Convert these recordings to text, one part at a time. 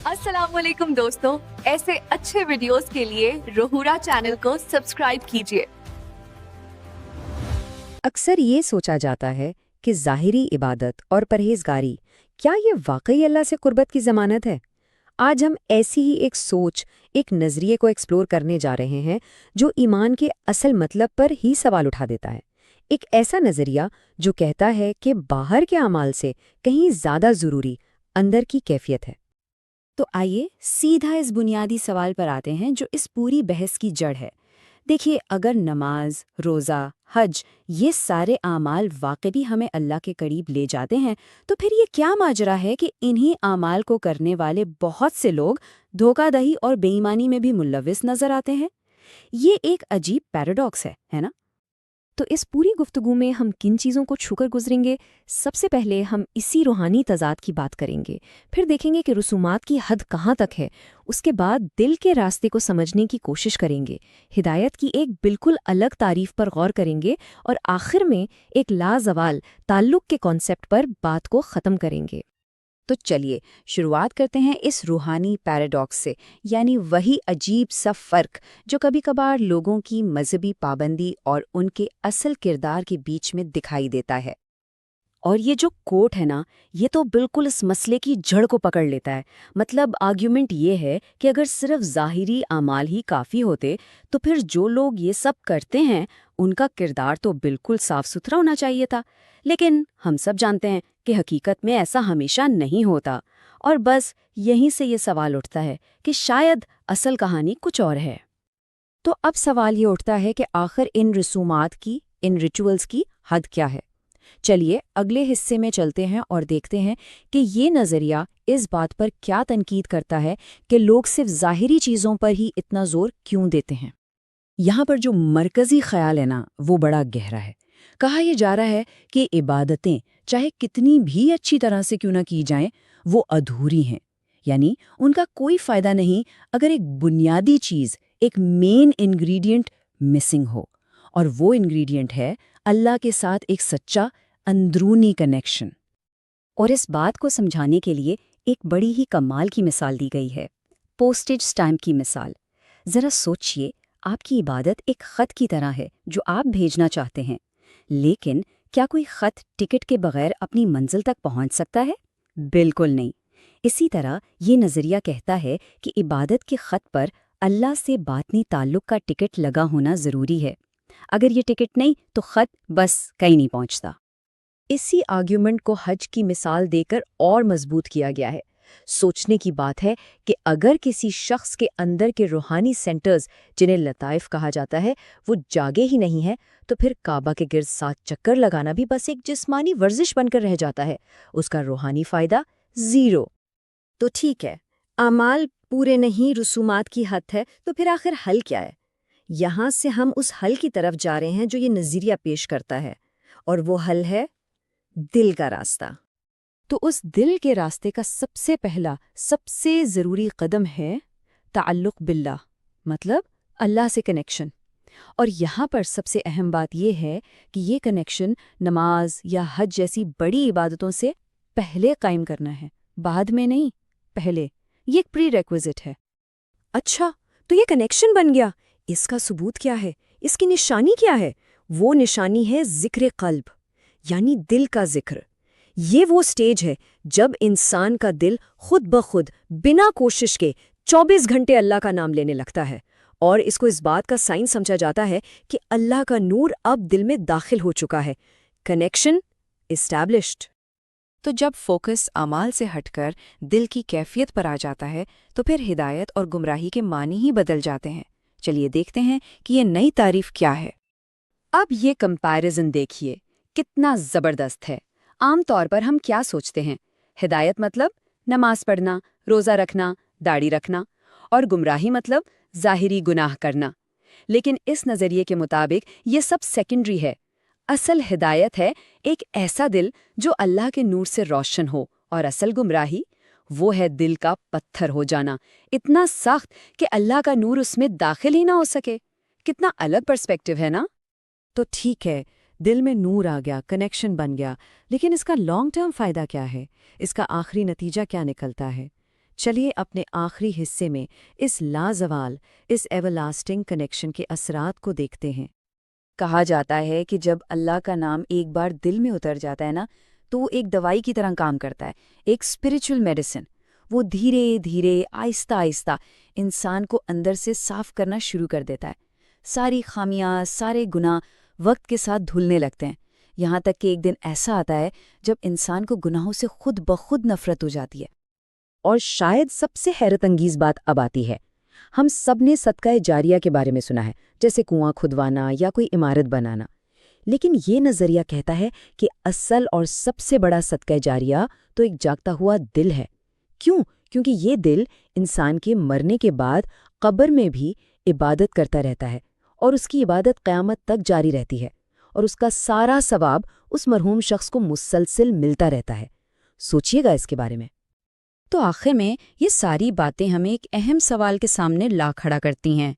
अस्सलाम वालेकुम दोस्तों, ऐसे अच्छे वीडियोस के लिए रोहूरा चैनल को सब्सक्राइब कीजिए। अक्सर ये सोचा जाता है कि ज़ाहिरी इबादत और परहेजगारी क्या ये वाकई अल्लाह से कुर्बत की ज़मानत है। आज हम ऐसी ही एक सोच, एक नज़रिए को एक्सप्लोर करने जा रहे हैं जो ईमान के असल मतलब पर ही सवाल उठा देता है। एक ऐसा नज़रिया जो कहता है कि बाहर के अमाल से कहीं ज़्यादा ज़रूरी अंदर की कैफियत है। तो आइए सीधा इस बुनियादी सवाल पर आते हैं जो इस पूरी बहस की जड़ है। देखिए, अगर नमाज, रोज़ा, हज ये सारे आमाल वाकई हमें अल्लाह के करीब ले जाते हैं, तो फिर ये क्या माजरा है कि इन्हीं आमाल को करने वाले बहुत से लोग धोखाधड़ी और बेईमानी में भी मुल्लविस नजर आते हैं? ये एक अजीब पैराडॉक्स है ना? तो इस पूरी गुफ्तगू में हम किन चीज़ों को छूकर गुजरेंगे? सबसे पहले हम इसी रूहानी तज़ाद की बात करेंगे, फिर देखेंगे कि रसूमात की हद कहाँ तक है, उसके बाद दिल के रास्ते को समझने की कोशिश करेंगे, हिदायत की एक बिल्कुल अलग तारीफ पर गौर करेंगे और आखिर में एक लाजवाल ताल्लुक़ के कॉन्सेप्ट पर बात को ख़त्म करेंगे। तो चलिए शुरुआत करते हैं इस रूहानी पैराडॉक्स से, यानी वही अजीब सा फ़र्क जो कभी कभार लोगों की मजहबी पाबंदी और उनके असल किरदार के बीच में दिखाई देता है। और ये जो कोट है ना, ये तो बिल्कुल इस मसले की जड़ को पकड़ लेता है। मतलब आर्ग्यूमेंट ये है कि अगर सिर्फ ज़ाहिरी आमाल ही काफ़ी होते तो फिर जो लोग ये सब करते हैं उनका किरदार तो बिल्कुल साफ सुथरा होना चाहिए था। लेकिन हम सब जानते हैं कि हकीकत में ऐसा हमेशा नहीं होता। और बस यहीं से ये सवाल उठता है कि शायद असल कहानी कुछ और है। तो अब सवाल ये उठता है कि आखिर इन रसूमात की, इन रिचुअल्स की हद क्या है? चलिए अगले हिस्से में चलते हैं और देखते हैं कि ये नज़रिया इस बात पर क्या तनकीद करता है कि लोग सिर्फ ज़ाहिरी चीज़ों पर ही इतना जोर क्यों देते हैं। यहाँ पर जो मरकज़ी ख्याल है ना, वो बड़ा गहरा है। कहा यह जा रहा है कि इबादतें चाहे कितनी भी अच्छी तरह से क्यों ना की जाएं, वो अधूरी हैं। यानी उनका कोई फ़ायदा नहीं अगर एक बुनियादी चीज़, एक मेन इंग्रेडिएंट मिसिंग हो। और वो इंग्रेडिएंट है अल्लाह के साथ एक सच्चा अंदरूनी कनेक्शन। और इस बात को समझाने के लिए एक बड़ी ही कमाल की मिसाल दी गई है, पोस्टेज स्टैम्प की मिसाल। ज़रा सोचिए, आपकी इबादत एक ख़त की तरह है जो आप भेजना चाहते हैं, लेकिन क्या कोई ख़त टिकट के बगैर अपनी मंजिल तक पहुंच सकता है? बिल्कुल नहीं। इसी तरह ये नज़रिया कहता है कि इबादत के ख़त पर अल्लाह से बातनी ताल्लुक़ का टिकट लगा होना ज़रूरी है। अगर ये टिकट नहीं तो ख़त बस कहीं नहीं पहुंचता। इसी आर्ग्यूमेंट को हज की मिसाल देकर और मजबूत किया गया है। सोचने की बात है कि अगर किसी शख्स के अंदर के रूहानी सेंटर्स, जिन्हें लताइफ कहा जाता है, वो जागे ही नहीं है, तो फिर काबा के गिर्द 7 चक्कर लगाना भी बस एक जिस्मानी वर्जिश बनकर रह जाता है। उसका रूहानी फ़ायदा ज़ीरो। तो ठीक है, आमाल पूरे नहीं, रसूमात की हद है, तो फिर आखिर हल क्या है? यहाँ से हम उस हल की तरफ जा रहे हैं जो ये नज़रिया पेश करता है, और वो हल है दिल का रास्ता। तो उस दिल के रास्ते का सबसे पहला, सबसे ज़रूरी कदम है ताल्लुक़ बिल्लाह, मतलब अल्लाह से कनेक्शन। और यहाँ पर सबसे अहम बात यह है कि ये कनेक्शन नमाज या हज जैसी बड़ी इबादतों से पहले कायम करना है, बाद में नहीं, पहले। ये एक प्री रेक्विजिट है। अच्छा, तो ये कनेक्शन बन गया। इसका सबूत क्या है? इसकी निशानी क्या है? वो निशानी है ज़िक्र क़ल्ब, यानी दिल का जिक्र। ये वो स्टेज है जब इंसान का दिल खुद ब खुद बिना कोशिश के 24 घंटे अल्लाह का नाम लेने लगता है, और इसको इस बात का साइन समझा जाता है कि अल्लाह का नूर अब दिल में दाखिल हो चुका है। Connection established. तो जब फोकस अमाल से हटकर दिल की कैफियत पर आ जाता है, तो फिर हिदायत और गुमराही के मानी ही बदल जाते हैं। चलिए देखते हैं कि ये नई तारीफ क्या है। अब ये कंपैरिजन देखिए, कितना ज़बरदस्त है। आम तौर पर हम क्या सोचते हैं? हिदायत मतलब नमाज पढ़ना, रोज़ा रखना, दाढ़ी रखना, और गुमराही मतलब ज़ाहिरी गुनाह करना। लेकिन इस नज़रिए के मुताबिक ये सब सेकेंडरी है। असल हिदायत है एक ऐसा दिल जो अल्लाह के नूर से रोशन हो, और असल गुमराही वो है दिल का पत्थर हो जाना, इतना सख्त कि अल्लाह का नूर उसमें दाखिल ही ना हो सके। कितना अलग पर्सपेक्टिव है ना? तो ठीक है, दिल में नूर आ गया, कनेक्शन बन गया, लेकिन इसका लॉन्ग टर्म फ़ायदा क्या है? इसका आखिरी नतीजा क्या निकलता है? چلیے اپنے آخری حصے میں اس لازوال، اس ایورلاسٹنگ کنیکشن کے اثرات کو دیکھتے ہیں۔ کہا جاتا ہے کہ جب اللہ کا نام ایک بار دل میں اتر جاتا ہے نا، تو وہ ایک دوائی کی طرح کام کرتا ہے، ایک اسپرچل میڈیسن۔ وہ دھیرے دھیرے آہستہ آہستہ انسان کو اندر سے صاف کرنا شروع کر دیتا ہے۔ ساری خامیاں، سارے گناہ وقت کے ساتھ دھلنے لگتے ہیں، یہاں تک کہ ایک دن ایسا آتا ہے جب انسان کو گناہوں سے خود بخود نفرت ہو جاتی ہے۔ اور شاید سب سے حیرت انگیز بات اب آتی ہے۔ ہم سب نے صدقہ جاریہ کے بارے میں سنا ہے، جیسے کنواں کھدوانا یا کوئی عمارت بنانا، لیکن یہ نظریہ کہتا ہے کہ اصل اور سب سے بڑا صدقہ جاریہ تو ایک جاگتا ہوا دل ہے۔ کیوں؟ کیونکہ یہ دل انسان کے مرنے کے بعد قبر میں بھی عبادت کرتا رہتا ہے، اور اس کی عبادت قیامت تک جاری رہتی ہے، اور اس کا سارا ثواب اس مرحوم شخص کو مسلسل ملتا رہتا ہے۔ سوچئے گا اس کے بارے میں۔ تو آخر میں یہ ساری باتیں ہمیں ایک اہم سوال کے سامنے لا کھڑا کرتی ہیں۔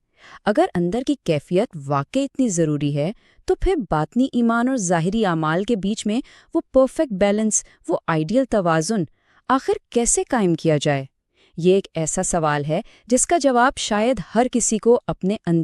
اگر اندر کی کیفیت واقعی اتنی ضروری ہے، تو پھر باطنی ایمان اور ظاہری اعمال کے بیچ میں وہ پرفیکٹ بیلنس، وہ آئیڈیل توازن آخر کیسے قائم کیا جائے؟ یہ ایک ایسا سوال ہے جس کا جواب شاید ہر کسی کو اپنے اندر